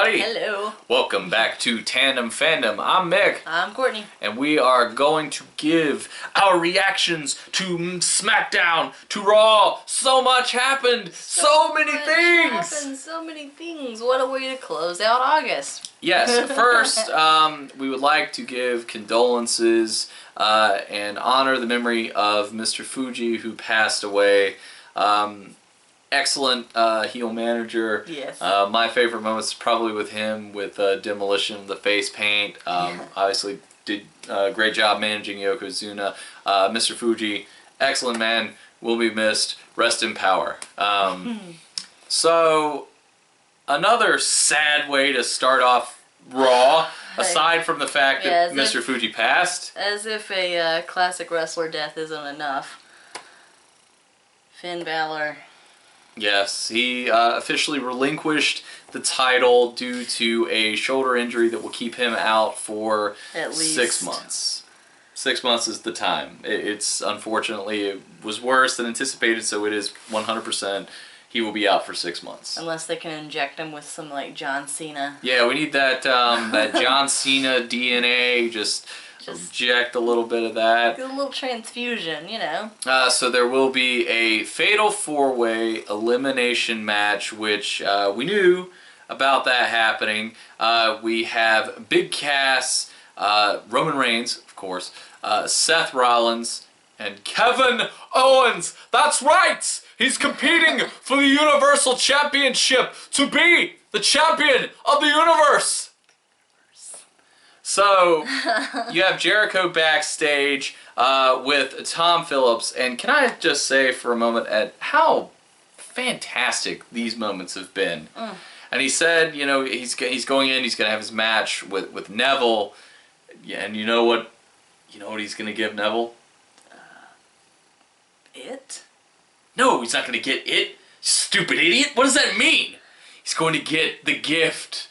everybody. Hello. Welcome back to Tandem Fandom. I'm Mick. I'm Courtney. And we are going to give our reactions to Smackdown, to Raw. So much happened. So many things. So many things. What a way to close out August. Yes. First, we would like to give condolences and honor the memory of Mr. Fuji, who passed away. Excellent heel manager. Yes. My favorite moments probably with him with Demolition of the face paint. Obviously did a great job managing Yokozuna. Mr. Fuji, excellent man, will be missed. Rest in power. So another sad way to start off Raw, aside from the fact that Mr. Fuji passed. As if a classic wrestler death isn't enough. Finn Balor. Yes, he officially relinquished the title due to a shoulder injury that will keep him out for at least 6 months. 6 months is the time. It's unfortunately, it was worse than anticipated, so it is 100%. He will be out for 6 months. Unless they can inject him with some like John Cena. Yeah, we need that that John Cena DNA. Just inject a little bit of that. A little transfusion, you know. So there will be a fatal four-way elimination match, which we knew about that happening. We have Big Cass, Roman Reigns, of course, Seth Rollins, and Kevin Owens. That's right! He's competing for the Universal Championship to be the champion of the universe! So, you have Jericho backstage with Tom Phillips, and can I just say for a moment at how fantastic these moments have been. And he said, you know, he's going in, he's going to have his match with Neville, yeah, and you know what he's going to give Neville? It? No, he's not going to get it, stupid idiot. What does that mean? He's going to get the gift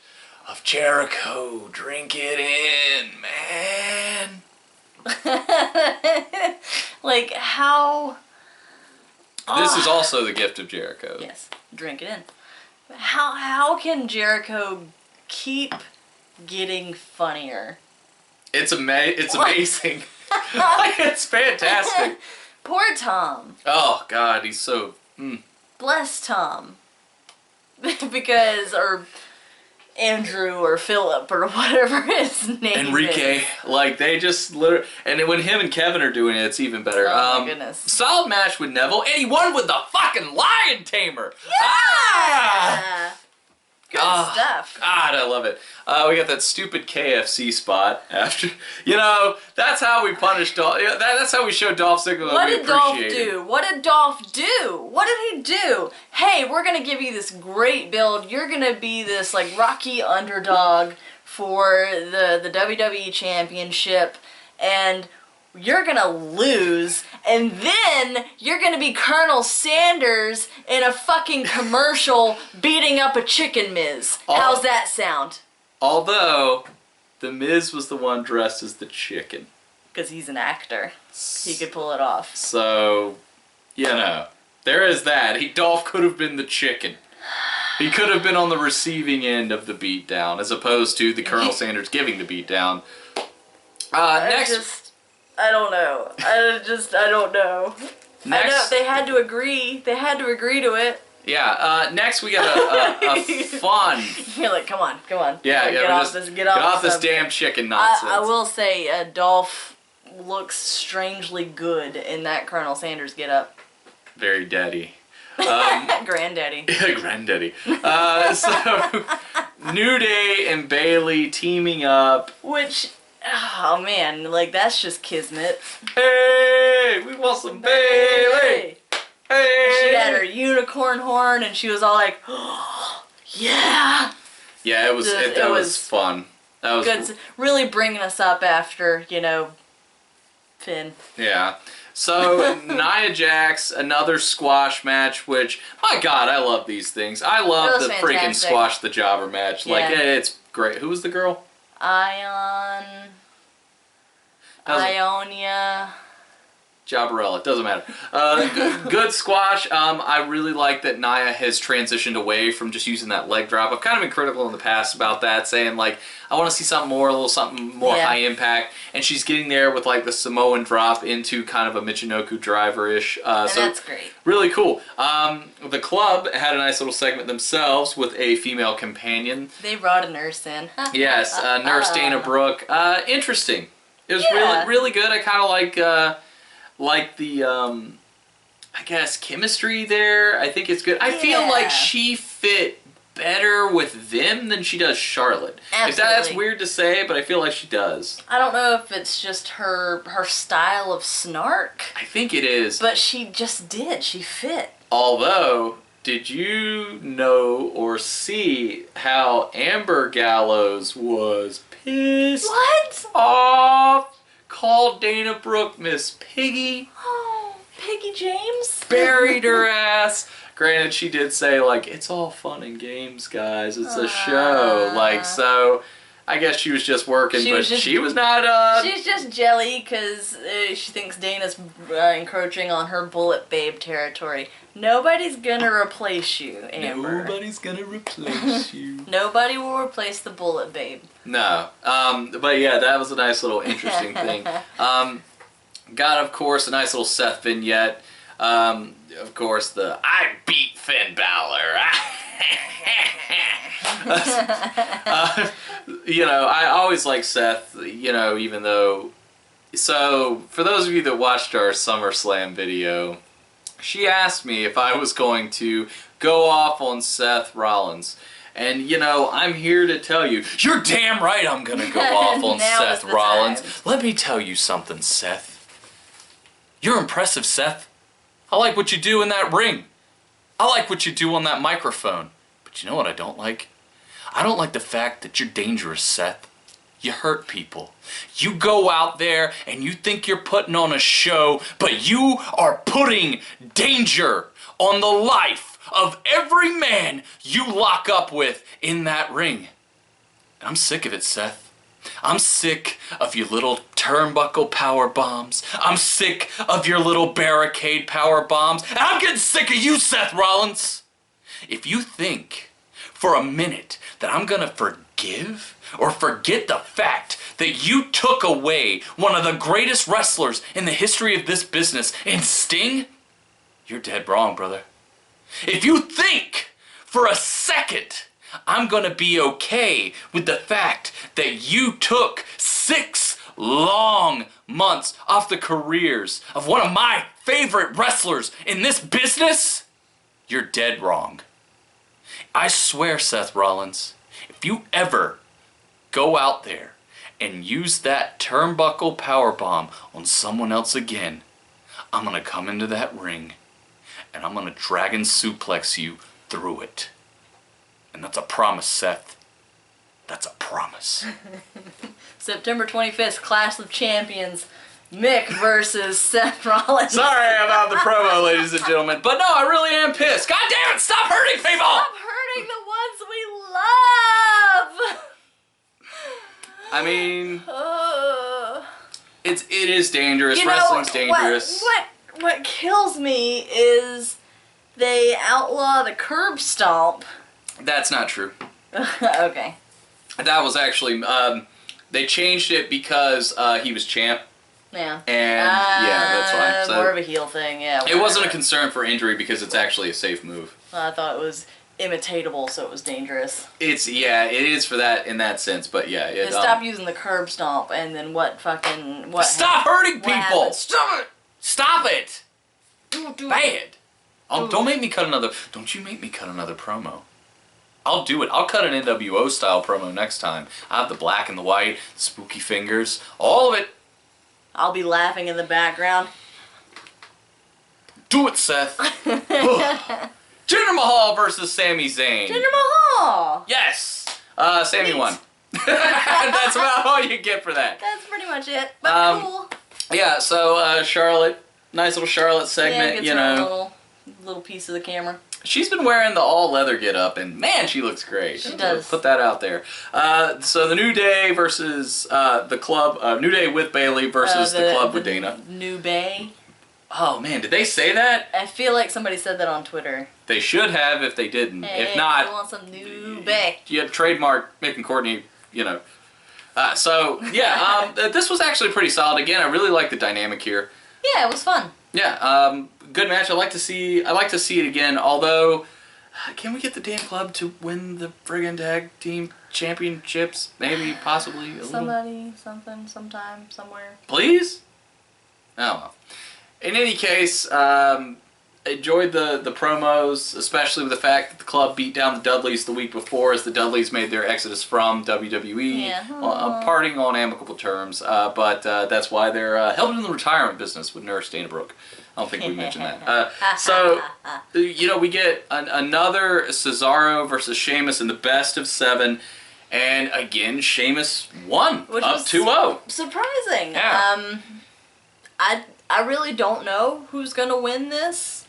of Jericho. Drink it in, man. Like, how... This is also the gift of Jericho. Yes, drink it in. How can Jericho keep getting funnier? It's amazing. Like, it's fantastic. Poor Tom. Oh, God, he's so... Bless Tom. Because, or... Andrew or Philip or whatever his name Enrique. is. Like, they just literally... And when him and Kevin are doing it, it's even better. Oh, my goodness. Solid match with Neville, and he won with the fucking Lion Tamer! Yeah! Ah! Good stuff. God, I love it. We got that stupid KFC spot after... You know, that's how we punish Dolph... That's how we show Dolph Ziggler What that we did Dolph appreciate him. do? What did Dolph do? What did he do? Hey, we're going to give you this great build. You're going to be this, like, rocky underdog for the WWE Championship. And you're going to lose. And then you're going to be Colonel Sanders in a fucking commercial beating up a chicken Miz. How's that sound? Although, the Miz was the one dressed as the chicken. Because he's an actor. He could pull it off. So, you know, there is that. Dolph could have been the chicken. He could have been on the receiving end of the beatdown, as opposed to the Colonel Sanders giving the beatdown. Next... I don't know. I don't know. Next, I know, they had to agree. They had to agree to it. Yeah, next we got a fun... You're like, come on. Yeah, get off this damn chicken nonsense. I will say, Dolph looks strangely good in that Colonel Sanders getup. Very daddy. Granddaddy. Granddaddy. So, New Day and Bayley teaming up. Which... Oh man, like that's just kismet. Hey, we want some Bayley. Hey. She had her unicorn horn, and she was all like, oh, "Yeah." Yeah, it was fun. That was good. Really bringing us up after Finn. Yeah. So Nia Jax, another squash match, which my God, I love these things. I love the freaking squash the jobber match. Like it's great. Who was the girl? Ionia. Jabberella, doesn't matter. Good squash. I really like that Nia has transitioned away from just using that leg drop. I've kind of been critical in the past about that, saying like, I want to see something more, a little something more high impact. And she's getting there with like the Samoan drop into kind of a Michinoku driver-ish. So that's great. Really cool. The club had a nice little segment themselves with a female companion. They brought a nurse in. Yes, Nurse Dana Brooke. Interesting. It was really good. I kind of like the, I guess, chemistry there. I think it's good. I feel like she fit better with them than she does Charlotte. Absolutely. That's weird to say, but I feel like she does. I don't know if it's just her style of snark. I think it is. But she just did. She fit. Although, did you know or see how Amber Gallows was pissed off? Called Dana Brooke Miss Piggy. Oh, Piggy James? Buried her ass. Granted, she did say, like, it's all fun and games, guys. It's a show. Like, so, I guess she was just working, she was not, She's just jelly because she thinks Dana's encroaching on her Bullet Babe territory. Nobody's gonna replace you, Amber. Nobody's gonna replace you. Nobody will replace the Bullet Babe. No. But yeah, that was a nice little interesting thing. Got, of course, a nice little Seth vignette. Of course, I beat Finn Balor. You know, I always like Seth, you know, even though... So, for those of you that watched our SummerSlam video, she asked me if I was going to go off on Seth Rollins. And, you know, I'm here to tell you, you're damn right I'm going to go off on Seth Rollins. Let me tell you something, Seth. You're impressive, Seth. I like what you do in that ring. I like what you do on that microphone. But you know what I don't like? I don't like the fact that you're dangerous, Seth. You hurt people. You go out there and you think you're putting on a show, but you are putting danger on the life of every man you lock up with in that ring. And I'm sick of it, Seth. I'm sick of your little turnbuckle power bombs. I'm sick of your little barricade power bombs. And I'm getting sick of you, Seth Rollins. If you think for a minute that I'm gonna forgive or forget the fact that you took away one of the greatest wrestlers in the history of this business in Sting, you're dead wrong, brother. If you think for a second I'm gonna be okay with the fact that you took 6 long months off the careers of one of my favorite wrestlers in this business, you're dead wrong. I swear, Seth Rollins, if you ever go out there and use that turnbuckle powerbomb on someone else again, I'm gonna come into that ring and I'm gonna dragon suplex you through it. And that's a promise, Seth. That's a promise. September 25th, Clash of Champions. Mick versus Seth Rollins. Sorry about the promo, ladies and gentlemen. But no, I really am pissed. God damn it, stop hurting people! Stop hurting the ones we love! I mean, it is dangerous. You know, wrestling's dangerous. What kills me is they outlaw the curb stomp. That's not true. Okay. That was actually, they changed it because he was champ. Yeah. And, yeah, that's why. So, more of a heel thing, yeah. Whatever. It wasn't a concern for injury because it's actually a safe move. I thought it was imitatable, so it was dangerous. It is for that, in that sense, but yeah. Stop using the curb stomp, and then what? Stop hurting people! Happens? Stop it! Stop it! Bad! Don't make me cut another, don't you make me cut another promo. I'll do it. I'll cut an NWO style promo next time. I have the black and the white, spooky fingers, all of it. I'll be laughing in the background. Do it, Seth. Jinder Mahal versus Sami Zayn. Jinder Mahal! Yes! Sami won. That's about all you get for that. That's pretty much it. But cool. Yeah, so Charlotte, nice little Charlotte segment, you know. Little piece of the camera. She's been wearing the all-leather get-up, and man, she looks great. She does. Put that out there. So the New Day versus the Club, New Day with Bayley versus the Club with Dana. New Bay. Oh man, did they say that? I feel like somebody said that on Twitter. They should have if they didn't. Hey, If not, we want some new bae. you have trademark Mick and Courtney, So yeah, this was actually pretty solid. Again, I really like the dynamic here. Yeah, it was fun. Yeah, good match. I like to see it again. Although, can we get the damn club to win the friggin' tag team championships? Maybe, possibly. Somebody, something, sometime, somewhere. Please? Oh well. In any case, enjoyed the promos, especially with the fact that the club beat down the Dudleys the week before as the Dudleys made their exodus from WWE, parting on amicable terms. But that's why they're held in the retirement business with Nurse Dana Brooke. I don't think we mentioned that. So, we get another Cesaro versus Sheamus in the best of 7. And again, Sheamus won, Which up was 2-0. Surprising. Yeah. I really don't know who's going to win this.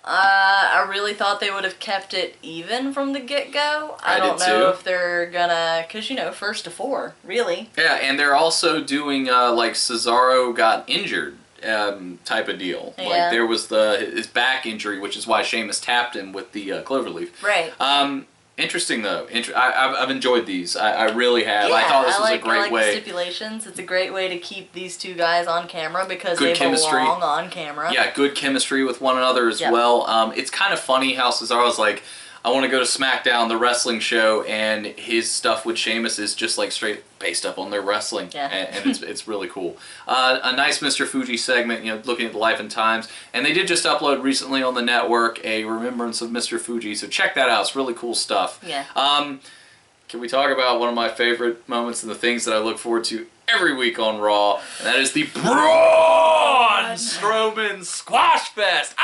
I really thought they would have kept it even from the get-go. I don't know if they're gonna, because, first to 4, really. Yeah, and they're also doing, like, Cesaro got injured type of deal. Yeah. Like, there was his back injury, which is why Sheamus tapped him with the cloverleaf. Right. Interesting, though. I've enjoyed these. I really have. Yeah, I thought this was a great I like way. the stipulations. It's a great way to keep these two guys on camera because Good they chemistry. belong on camera. Yeah, good chemistry with one another as well. It's kind of funny how Cesaro's like, I want to go to Smackdown, the wrestling show, and his stuff with Sheamus is just like straight based up on their wrestling, and it's really cool. A nice Mr. Fuji segment, looking at the life and times, and they did just upload recently on the network a remembrance of Mr. Fuji, so check that out. It's really cool stuff. Yeah. Can we talk about one of my favorite moments and the things that I look forward to every week on Raw, and that is the Braun Strowman Squash Fest.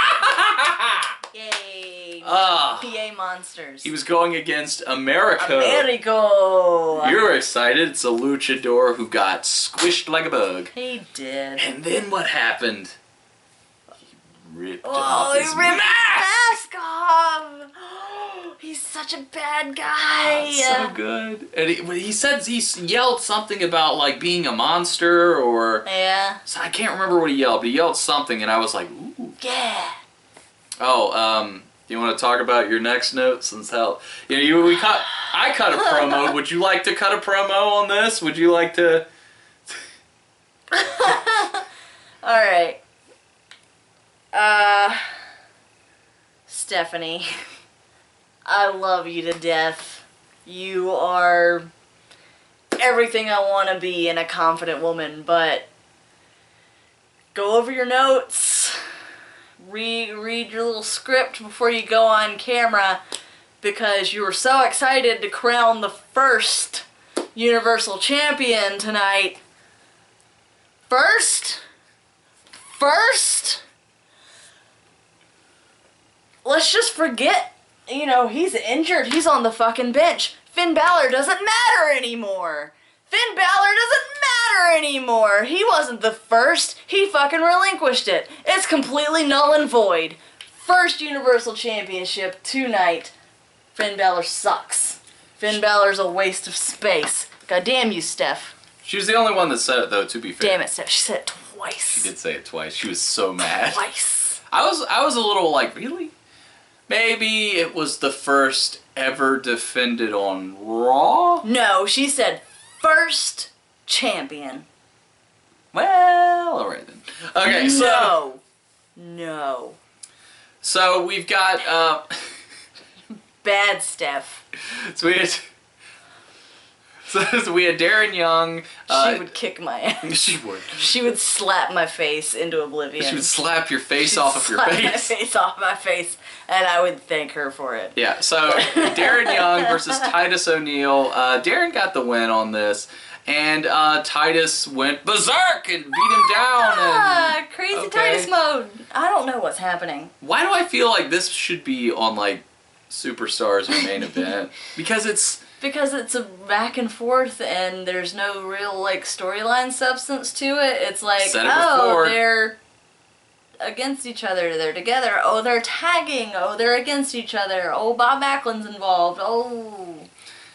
Yay! PA monsters. He was going against America. Americo! You're excited. It's a luchador who got squished like a bug. He did. And then what happened? He ripped off his mask off! He's such a bad guy. So good. And he yelled something about like being a monster or... Yeah. So I can't remember what he yelled, but he yelled something and I was like, ooh. Yeah. Oh, you want to talk about your next note since I cut a promo. Would you like to cut a promo on this? Would you like to? All right. Stephanie, I love you to death. You are everything I want to be in a confident woman, but go over your notes. Read your little script before you go on camera because you were so excited to crown the first Universal Champion tonight. First? Let's just forget, he's injured. He's on the fucking bench. Finn Balor doesn't matter anymore. Finn Balor doesn't matter anymore. He wasn't the first. He fucking relinquished it. It's completely null and void. First Universal Championship tonight. Finn Balor sucks. Finn Balor's a waste of space. God damn you, Steph. She was the only one that said it, though, to be fair. Damn it, Steph. She said it twice. She did say it twice. She was so mad. Twice. I was a little like, really? Maybe it was the first ever defended on Raw? No, she said first champion. Well, alright then. Okay, so... No. So we've got, Bad Steph. So we had Darren Young. She would kick my ass. She would. She would slap my face into oblivion. She would slap your face off of your face. Slap my face off my face, and I would thank her for it. Yeah, so Darren Young versus Titus O'Neil. Darren got the win on this, and Titus went berserk and beat him down. Crazy Titus mode. I don't know what's happening. Why do I feel like this should be on, like, Superstars or Main Event? Because it's a back and forth and there's no real like storyline substance to it. It's like, they're against each other, they're together, oh they're tagging, oh they're against each other, oh Bob Backlund's involved, oh.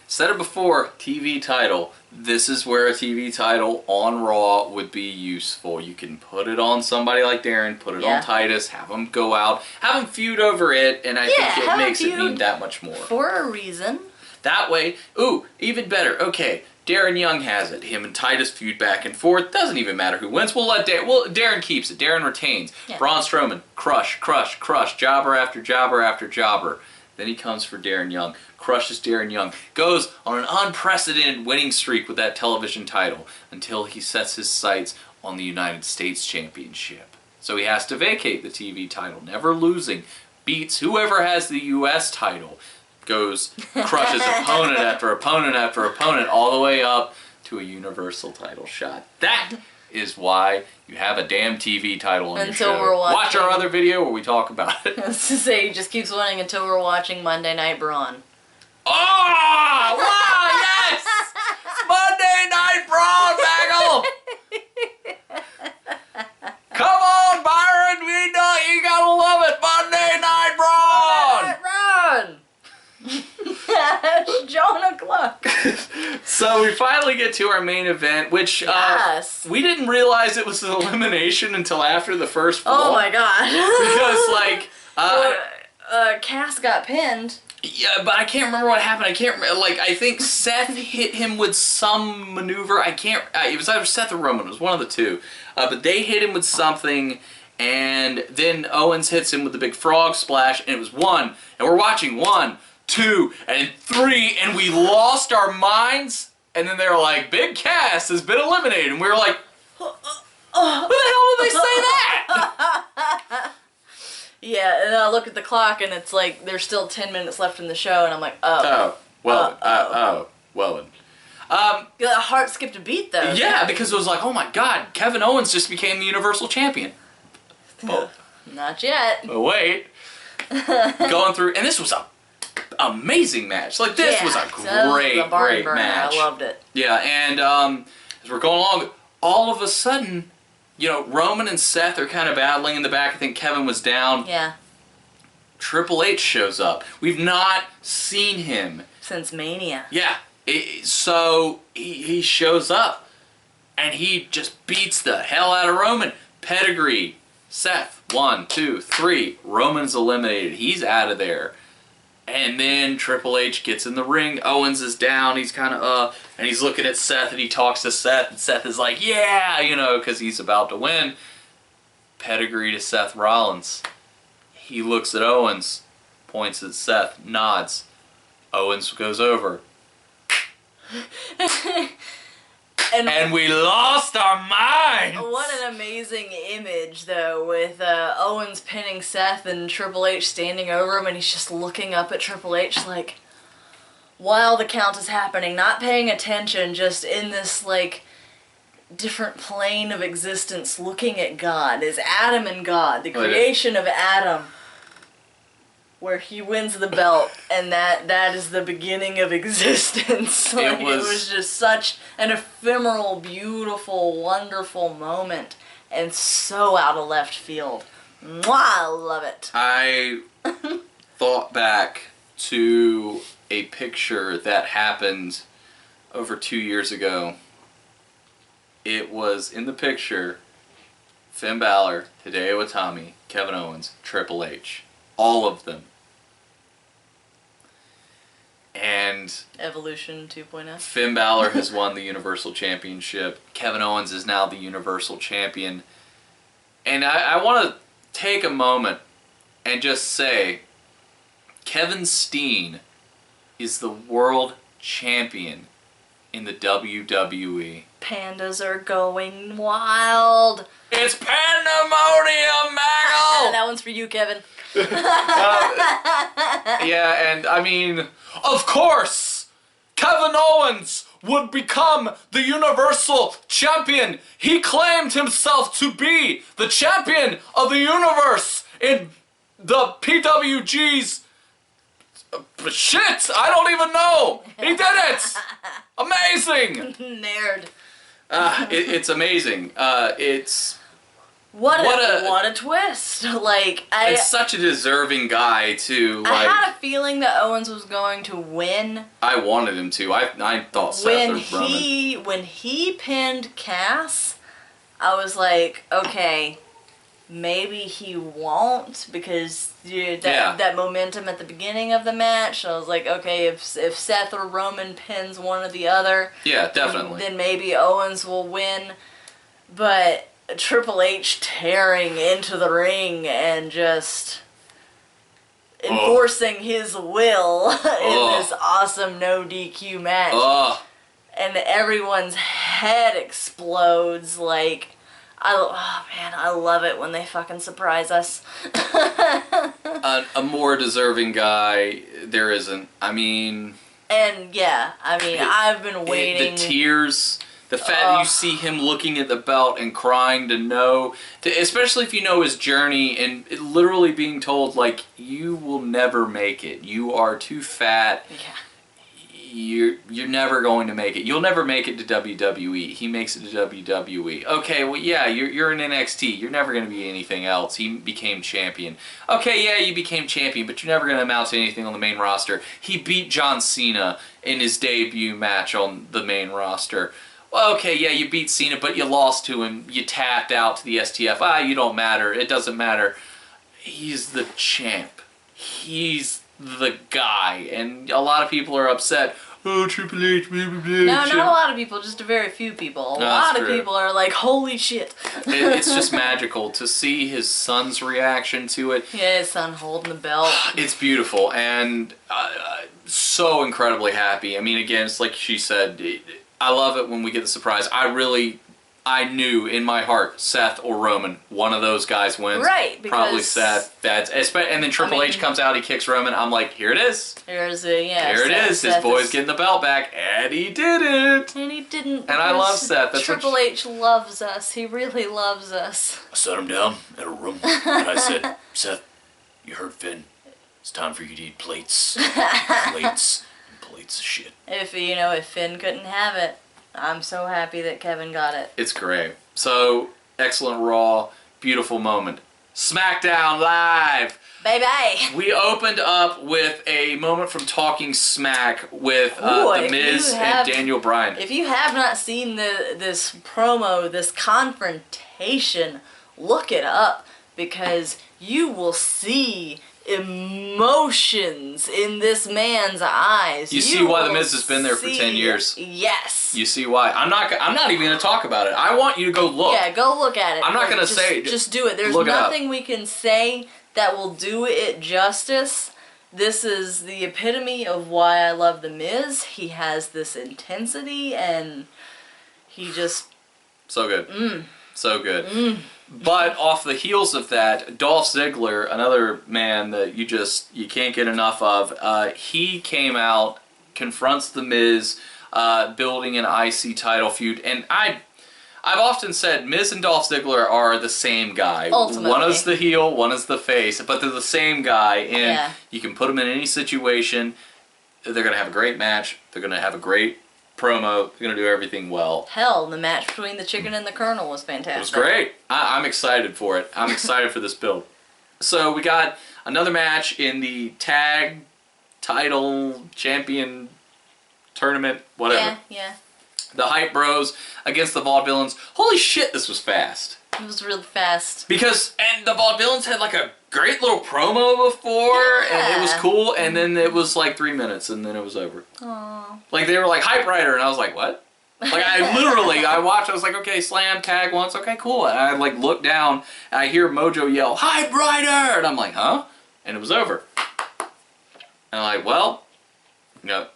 Said it before, TV title. This is where a TV title on Raw would be useful. You can put it on somebody like Darren, put it on Titus, have them go out, have them feud over it, and I think it makes it mean that much more. For a reason. That way, ooh, even better. Okay, Darren Young has it. Him and Titus feud back and forth. Doesn't even matter who wins. Darren keeps it. Darren retains. Yeah. Braun Strowman, crush, crush, crush, jobber after jobber after jobber. Then he comes for Darren Young, crushes Darren Young, goes on an unprecedented winning streak with that television title until he sets his sights on the United States Championship. So he has to vacate the TV title, never losing, beats whoever has the US title, crushes opponent after opponent after opponent all the way up to a Universal title shot. That is why you have a damn TV title on your show. We're watch our other video where we talk about it. I was to say, he just keeps winning until we're watching Monday Night Braun. Oh! Wow, yes! Monday Night Braun, Bagel! Come on, Byron! We know you gotta love it! Monday Night Braun! Jonah Gluck. So we finally get to our main event, which we didn't realize it was an elimination until after the first fall. Oh my god. Because Cass got pinned. Yeah, but I can't remember what happened. I can't remember. I think Seth hit him with some maneuver. I can't. It was either Seth or Roman. It was one of the two. But they hit him with something, and then Owens hits him with the big frog splash, and it was 1. And we're watching 1, 2, and 3, and we lost our minds. And then they were like, "Big Cass has been eliminated," and we were like, "What the hell did they say that?" Yeah, and then I look at the clock, and it's like there's still 10 minutes left in the show, and I'm like, well. The heart skipped a beat, though. Yeah, because it was like, oh my god, Kevin Owens just became the Universal Champion. Oh. Not yet. But wait. Going through, and this was a amazing match. Like, this was a great match. I loved it. Yeah, and as we're going along, all of a sudden, you know, Roman and Seth are kind of battling in the back. I think Kevin was down. Yeah. Triple H shows up. We've not seen him since Mania. Yeah. So he shows up, and he just beats the hell out of Roman. Pedigree. Seth, 1, 2, 3. Roman's eliminated. He's out of there. And then Triple H gets in the ring. Owens is down. He's kind of, and he's looking at Seth, and he talks to Seth, and Seth is like, yeah, you know, because he's about to win. Pedigree to Seth Rollins. He looks at Owens, points at Seth, nods. Owens goes over. And we lost our minds! What an amazing image, though, with Owens pinning Seth and Triple H standing over him, and he's just looking up at Triple H, like, while the count is happening, not paying attention, just in this, like, different plane of existence, looking at God, as Adam and God, the creation of Adam, where he wins the belt, and that is the beginning of existence. Like, it was just such an ephemeral, beautiful, wonderful moment, and so out of left field. Mwah, I love it. I thought back to a picture that happened over 2 years ago. It was in the picture, Finn Balor, Hideo Itami, Kevin Owens, Triple H. All of them. And Evolution 2.0. Finn Balor has won the Universal Championship. Kevin Owens is now the Universal Champion. And I want to take a moment and just say, Kevin Steen is the world champion in the WWE. Pandas are going wild. It's pandemonium, Maggle! That one's for you, Kevin. Yeah, and I mean, of course, Kevin Owens would become the Universal Champion. He claimed himself to be the champion of the universe in the PWG's... Shit! I don't even know! He did it! Amazing! Nerd. It's amazing. It's... What a twist! Like and such a deserving guy too. Like, I had a feeling that Owens was going to win. I wanted him to. I thought Seth or Roman. When he pinned Cass, I was like, okay, maybe he won't, because that momentum at the beginning of the match. I was like, okay, if Seth or Roman pins one or the other, yeah, definitely, then maybe Owens will win. But Triple H tearing into the ring and just enforcing his will in this awesome no DQ match. And everyone's head explodes. Like, I love it when they fucking surprise us. A more deserving guy, there isn't. I mean... And, yeah, I've been waiting. The tears... The fact that you see him looking at the belt and crying to know, especially if you know his journey, and literally being told, like, you will never make it. You are too fat. Yeah. You're never going to make it. You'll never make it to WWE. He makes it to WWE. Okay, well, yeah, you're in NXT. You're never going to be anything else. He became champion. Okay, yeah, you became champion, but you're never going to amount to anything on the main roster. He beat John Cena in his debut match on the main roster. Well, okay, yeah, you beat Cena, but you lost to him. You tapped out to the STF. You don't matter. It doesn't matter. He's the champ. He's the guy. And a lot of people are upset. Oh, Triple H, blah, blah, blah. No, not a lot of people, just a very few people. A lot of people are like, holy shit. It's just magical to see his son's reaction to it. Yeah, his son holding the belt. It's beautiful, and so incredibly happy. I mean, again, it's like she said... I love it when we get the surprise. I knew in my heart, Seth or Roman, one of those guys wins. Right, because... Probably Seth. And then Triple H comes out, he kicks Roman. I'm like, here it is. Here it is. His boy's getting the belt back, and he didn't. And I love Seth. Triple H loves us. He really loves us. I sat him down in a room, and I said, Seth, you heard Finn. It's time for you to eat plates. Plates. Plates of shit. If Finn couldn't have it, I'm so happy that Kevin got it. It's great. So, excellent Raw, beautiful moment. Smackdown Live! Baby! We opened up with a moment from Talking Smack with The Miz and Daniel Bryan. If you have not seen this promo, this confrontation, look it up, because you will see emotions in this man's eyes. You see why The Miz has been there for 10 years. Yes. You see why. I'm not even going to talk about it. I want you to go look. Yeah, go look at it. I'm not going to say... Just do it. There's nothing we can say that will do it justice. This is the epitome of why I love The Miz. He has this intensity, and he just... So good. So good. But off the heels of that, Dolph Ziggler, another man that you can't get enough of, he came out, confronts The Miz, building an IC title feud, and I've often said Miz and Dolph Ziggler are the same guy. Ultimately. One is the heel, one is the face, but they're the same guy, and you can put them in any situation. They're going to have a great match. They're going to have a great promo. They're going to do everything well. Hell, the match between the Chicken and the Colonel was fantastic. It was great. I'm excited for it. I'm excited for this build. So we got another match in the tag title champion tournament, whatever. Yeah. The Hype Bros against the Vaudevillains. Holy shit, this was fast. It was real fast. And the Vaudevillains had like a great little promo before, and it was cool, and then it was like 3 minutes, and then it was over. Aww. Like, they were like, Hype Rider, and I was like, what? Like, I watched, I was like, okay, slam, tag once, okay, cool. And I, like, look down, and I hear Mojo yell, Hype Rider! And I'm like, huh? And it was over. And I'm like, well,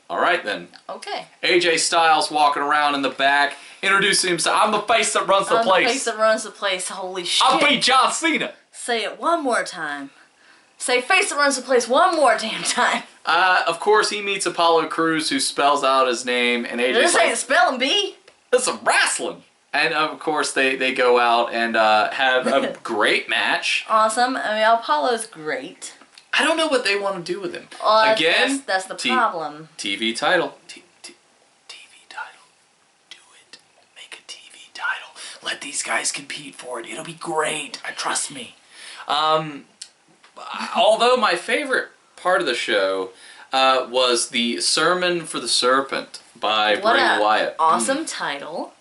alright then. Okay. AJ Styles walking around in the back, introducing himself. I'm the face that runs the place. I'm the face that runs the place, holy shit. I'll beat John Cena! Say it one more time. Say face that runs the place one more damn time. Of course, he meets Apollo Crews, who spells out his name, and AJ's This like, ain't spelling bee. It's some wrestling. And of course, they go out and have a great match. Awesome. Apollo's great. I don't know what they want to do with him. Again, that's the problem. TV title. TV title. Do it. Make a TV title. let these guys compete for it. It'll be great. Trust me. Although my favorite part of the show was the Sermon for the Serpent by Bray Wyatt. Awesome title,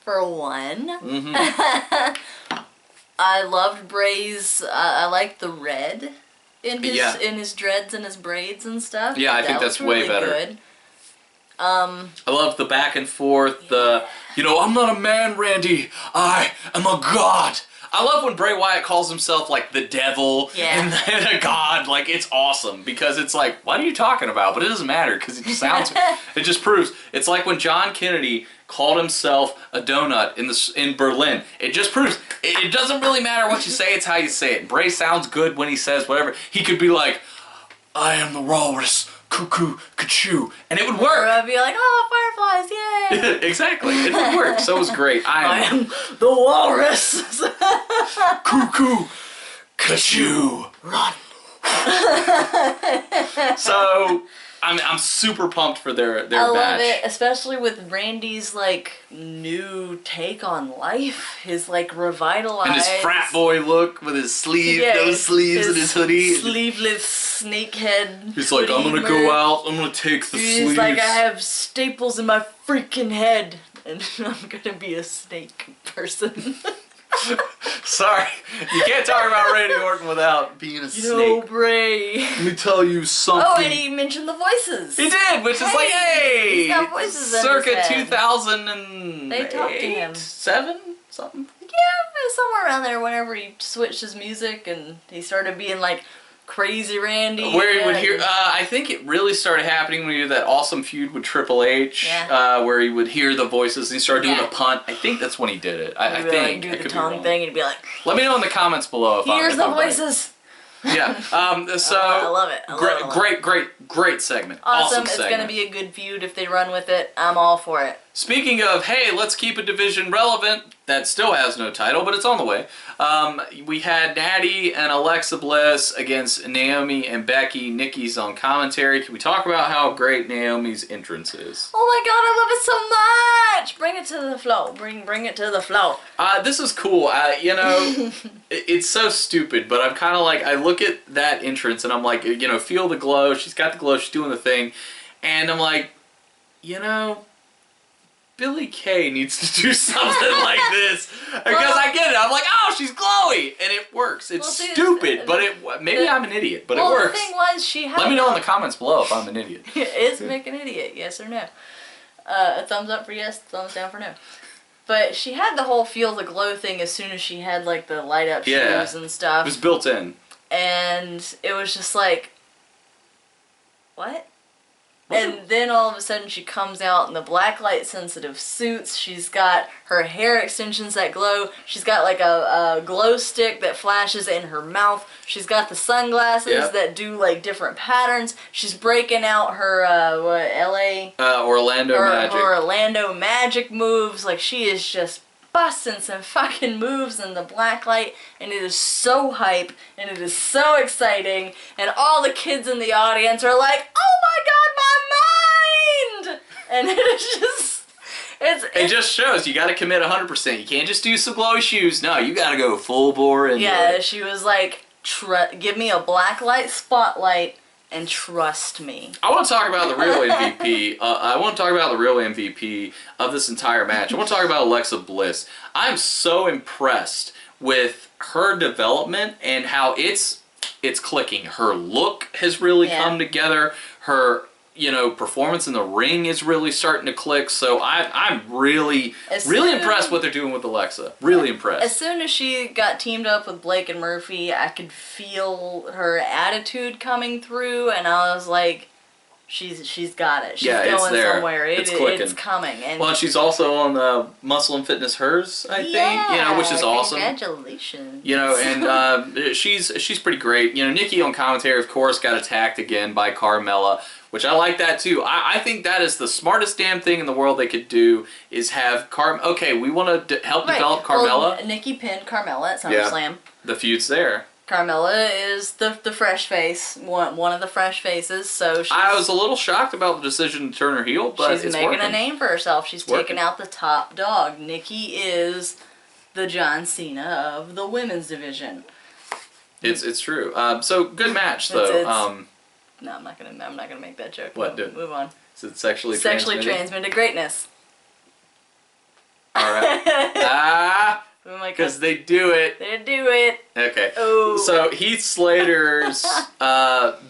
for one. Mm-hmm. I loved Bray's. I liked the red in his dreads and his braids and stuff. Yeah, I think that's way better. Good. I love the back and forth. I'm not a man, Randy. I am a god. I love when Bray Wyatt calls himself like the devil and a god. Like, it's awesome because it's like, what are you talking about? But it doesn't matter because it just sounds. It just proves. It's like when John Kennedy called himself a donut in Berlin. It just proves it doesn't really matter what you say. It's how you say it. Bray sounds good when he says whatever. He could be like, I am the walrus. Cuckoo, ka-choo, and it would work. Or I'd be like, oh, fireflies, yay! Exactly, it would work. So it was great. I am the walrus. Cuckoo, ka-choo, run. So I'm super pumped for their match. I love it, especially with Randy's like new take on life. His like revitalized and his frat boy look with his those sleeves and his hoodie, sleeveless snakehead. He's like, I'm gonna go out. I'm gonna take the sleeves. He's like, I have staples in my freaking head, and I'm gonna be a snake person. Sorry, you can't talk about Randy Orton without being a snake. No, Bray. Let me tell you something. Oh, and he mentioned the voices. He did, which is like, hey, he's got voices in circa his head. 2008, They talked to him. 7, something. Yeah, somewhere around there. Whenever he switched his music and he started being like Crazy Randy. Where he would hear, I think it really started happening when he did that awesome feud with Triple H, where he would hear the voices and he started doing a punt. I think that's when he did it. I think. Like, do the tongue thing and he'd be like, let me know in the comments below if here's the I'm voices. Right. Yeah. So I love it. Great segment. Awesome. It's segment. gonna be a good feud if they run with it. I'm all for it. Speaking of, hey, let's keep a division relevant, that still has no title, but it's on the way. We had Natty and Alexa Bliss against Naomi and Becky. Nikki's on commentary. Can we talk about how great Naomi's entrance is? Oh my god, I love it so much! Bring it to the flow. Bring it to the flow. This is cool. It's so stupid, but I'm kind of like, I look at that entrance and I'm like, feel the glow. She's got the glow. She's doing the thing. And I'm like, Billy Kay needs to do something like this because I get it. I'm like, oh, she's glowy, and it works. It's stupid, but maybe I'm an idiot, but it works. The thing was, she had. Let me know in the comments below if I'm an idiot. Is Mick an idiot? Yes or no? A thumbs up for yes, thumbs down for no. But she had the whole feel the glow thing as soon as she had like the light up shoes and stuff. It was built in, and it was just like, what? And then all of a sudden she comes out in the black light sensitive suits. She's got her hair extensions that glow. She's got like a glow stick that flashes in her mouth. She's got the sunglasses that do like different patterns. She's breaking out her Orlando Magic moves. Like, she is just busting some fucking moves in the black light, and it is so hype and it is so exciting, and all the kids in the audience are like, oh my god, my mind! And it is just it just shows you gotta commit 100%. You can't just do some glowy shoes. No, you gotta go full bore and she was like, give me a black light spotlight and trust me. I want to talk about the real MVP. I want to talk about the real MVP of this entire match. I want to talk about Alexa Bliss. I'm so impressed with her development and how it's clicking. Her look has really come together. Her performance in the ring is really starting to click. So I'm really impressed what they're doing with Alexa. Really impressed. As soon as she got teamed up with Blake and Murphy, I could feel her attitude coming through, and I was like, she's got it. She's going somewhere. It's coming. And she's also on the Muscle and Fitness Hers, I think. Which is awesome. Congratulations. And she's pretty great. Nikki on commentary, of course, got attacked again by Carmella, which I like that too. I think that is the smartest damn thing in the world they could do, is have we want to help develop Carmella. Well, Nikki pinned Carmella at SummerSlam. The feud's there. Carmella is the fresh face, one of the fresh faces, so I was a little shocked about the decision to turn her heel, but she's making a name for herself. She's taking out the top dog. Nikki is the John Cena of the women's division. It's true. So good match though. No, I'm not gonna make that joke. What? Move on. Is it sexually transmitted greatness? All right. Because they do it. They do it. Okay. Oh. So Heath Slater's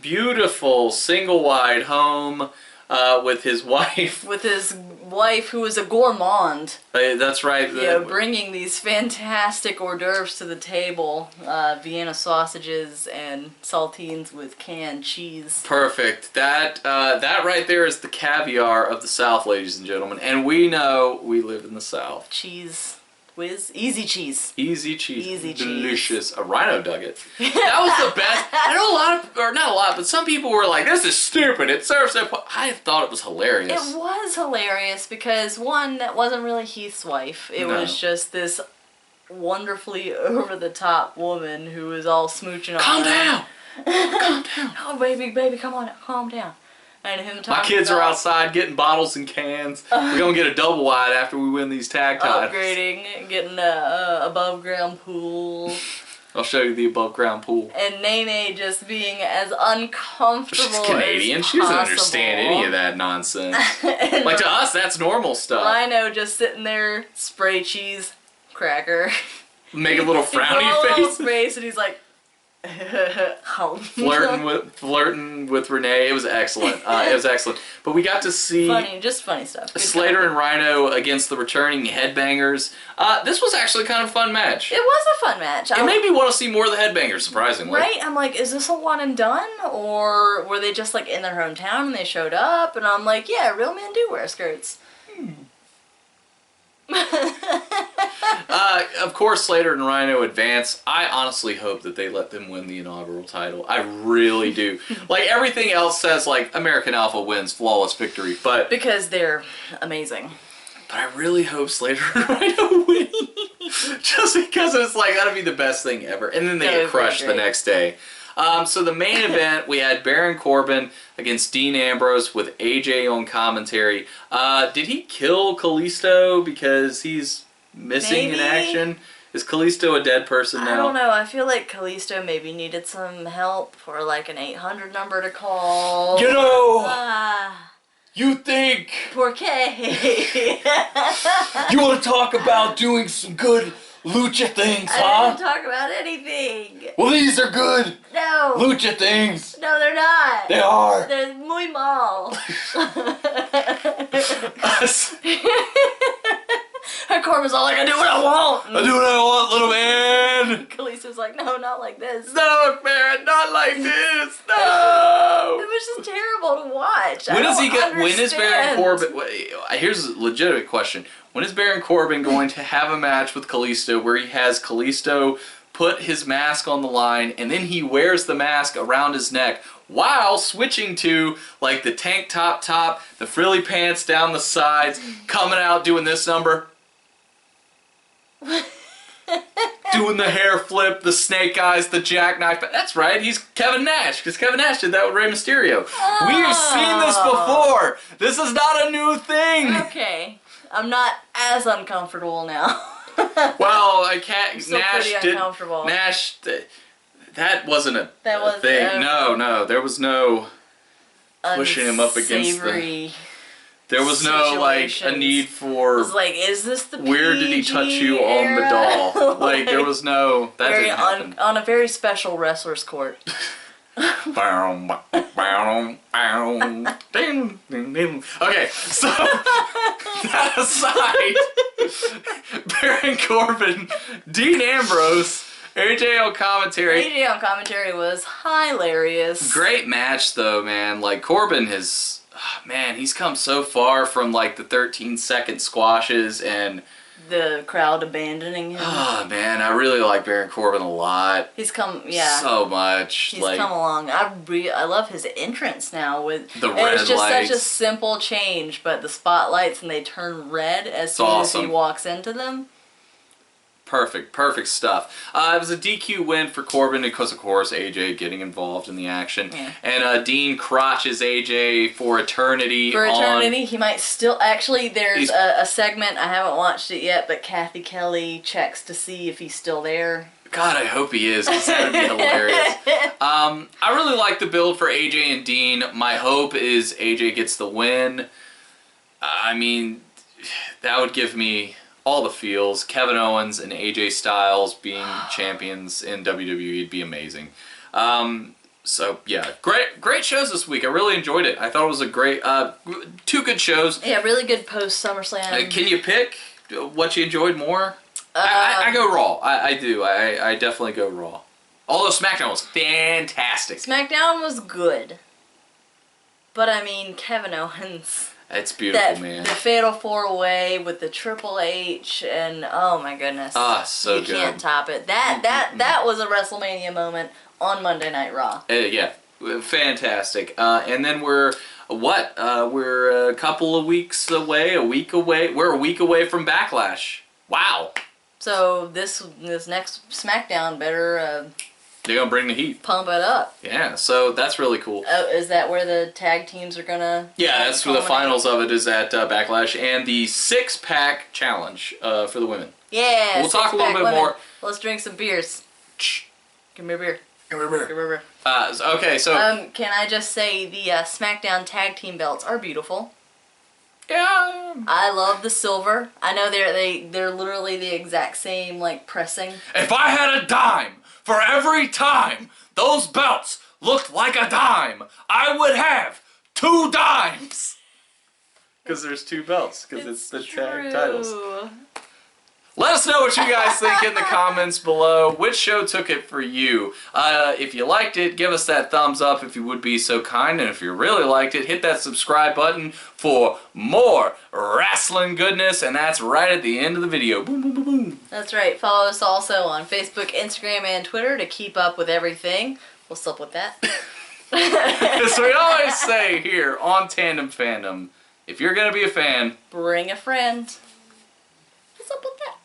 beautiful single wide home with his wife. With his wife, who is a gourmand. That's right. Bringing these fantastic hors d'oeuvres to the table. Vienna sausages and saltines with canned cheese. Perfect. That right there is the caviar of the South, ladies and gentlemen. And we know we live in the South. Cheese. Whiz. Easy cheese. Easy cheese. Easy Delicious. A Rhino dug it. That was the best. I know not a lot, but some people were like, this is stupid. It serves that. I thought it was hilarious. It was hilarious because, one, that wasn't really Heath's wife. It was just this wonderfully over-the-top woman who was all smooching on Calm down! Calm down. Oh, baby, come on, calm down. And him My kids are outside getting bottles and cans. We're going to get a double wide after we win these tag titles. Upgrading, getting a above-ground pool. I'll show you the above-ground pool. And Nene just being as uncomfortable She's Canadian. as She doesn't possible. understand any of that nonsense. Like, to us, that's normal stuff. Rhino just sitting there, spray cheese, cracker. Make a little frowny a little face. face, and he's like... flirting with Renee. It was excellent. It was excellent. But we got to see funny stuff. Good Slater and Rhino against the returning Headbangers. This was actually kind of a fun match. It was a fun match. It made me want to see more of the Headbangers, surprisingly. Right? I'm like, is this a one and done? Or were they just like in their hometown and they showed up? And I'm like, yeah, real men do wear skirts. Of course, Slater and Rhino advance. I honestly hope that they let them win the inaugural title. I really do. Like, everything else says, like, American Alpha wins, flawless victory, but... Because they're amazing. But I really hope Slater and Rhino win. Just because it's, like, gotta be the best thing ever. And then they get crushed the next day. So the main event, we had Baron Corbin against Dean Ambrose with AJ on commentary. Did he kill Kalisto because he's missing in action? Is Kalisto a dead person now? I don't know. I feel like Kalisto maybe needed some help or like an 800 number to call. You know, you think... Por qué? You want to talk about doing some good lucha things, huh? I didn't talk about anything. Well, these are good No. lucha things. No, they're not. They are. They're muy mal. And Corbin's all like, I do what I want. I do what I want, little man. Kalisto's like, no, not like this. No, man, not like this. No. It was just terrible to watch. When is Baron Corbin... Here's a legitimate question. When is Baron Corbin going to have a match with Kalisto where he has Kalisto put his mask on the line and then he wears the mask around his neck while switching to, like, the tank top, the frilly pants down the sides, coming out doing this number? Doing the hair flip, the snake eyes, the jackknife. That's right, he's Kevin Nash, because Kevin Nash did that with Rey Mysterio. Oh. We have seen this before. This is not a new thing. Okay. I'm not as uncomfortable now. Well, I can't. I'm still Nash pretty uncomfortable. That wasn't a wasn't thing. No, there was no pushing him up against the. There was no, like, a need for... It was like, is this the PG where did he touch you on the doll? Like, there was no... That didn't happen. On a very special wrestler's court. Okay, so, that aside, Baron Corbin, Dean Ambrose, AJ on commentary. AJ on commentary was hilarious. Great match, though, man. Like, Corbin has... Man, he's come so far from, like, the 13-second squashes and... The crowd abandoning him. Oh, man, I really like Baron Corbin a lot. He's come, yeah. So much. He's come along. I love his entrance now with... The red lights. It's just such a simple change, but the spotlights and they turn red as soon as he walks into them. Perfect stuff. It was a DQ win for Corbin because, of course, AJ getting involved in the action. Yeah. And Dean crotches AJ for eternity. He might still... Actually, there's a segment, I haven't watched it yet, but Kathy Kelly checks to see if he's still there. God, I hope he is, because that would be hilarious. I really like the build for AJ and Dean. My hope is AJ gets the win. I mean, that would give me all the feels. Kevin Owens and AJ Styles being champions in WWE would be amazing. So yeah, great shows this week. I really enjoyed it. I thought it was a great, 2 good shows. Yeah, really good post SummerSlam. Can you pick what you enjoyed more? I go Raw. I do. I definitely go Raw. Although SmackDown was fantastic. SmackDown was good. But I mean, Kevin Owens... It's beautiful, man. The Fatal 4-Way with the Triple H and oh my goodness. So good. You can't top it. That was a WrestleMania moment on Monday Night Raw. Yeah, fantastic. And then we're we're a couple of weeks away, a week away. We're a week away from Backlash. Wow. So this next SmackDown better they're gonna bring the heat. Pump it up. Yeah, so that's really cool. Is that where the tag teams are gonna? Yeah, that's where the finals of it is at Backlash, and the 6-pack challenge for the women. Yeah. We'll talk a little bit more. Let's drink some beers. Give me a beer. Give me a beer. Give me a beer. Okay, so. Can I just say the SmackDown tag team belts are beautiful. Yeah. I love the silver. I know they're literally the exact same like pressing. If I had a dime for every time those belts looked like a dime, I would have 2 dimes. Because there's 2 belts. Because it's the tag titles. Let us know what you guys think in the comments below. Which show took it for you? If you liked it, give us that thumbs up if you would be so kind. And if you really liked it, hit that subscribe button for more wrestling goodness. And that's right at the end of the video. Boom, boom, boom, boom. That's right. Follow us also on Facebook, Instagram, and Twitter to keep up with everything. What's up with that? As we always say here on Tandem Fandom, if you're going to be a fan, bring a friend. What's up with that?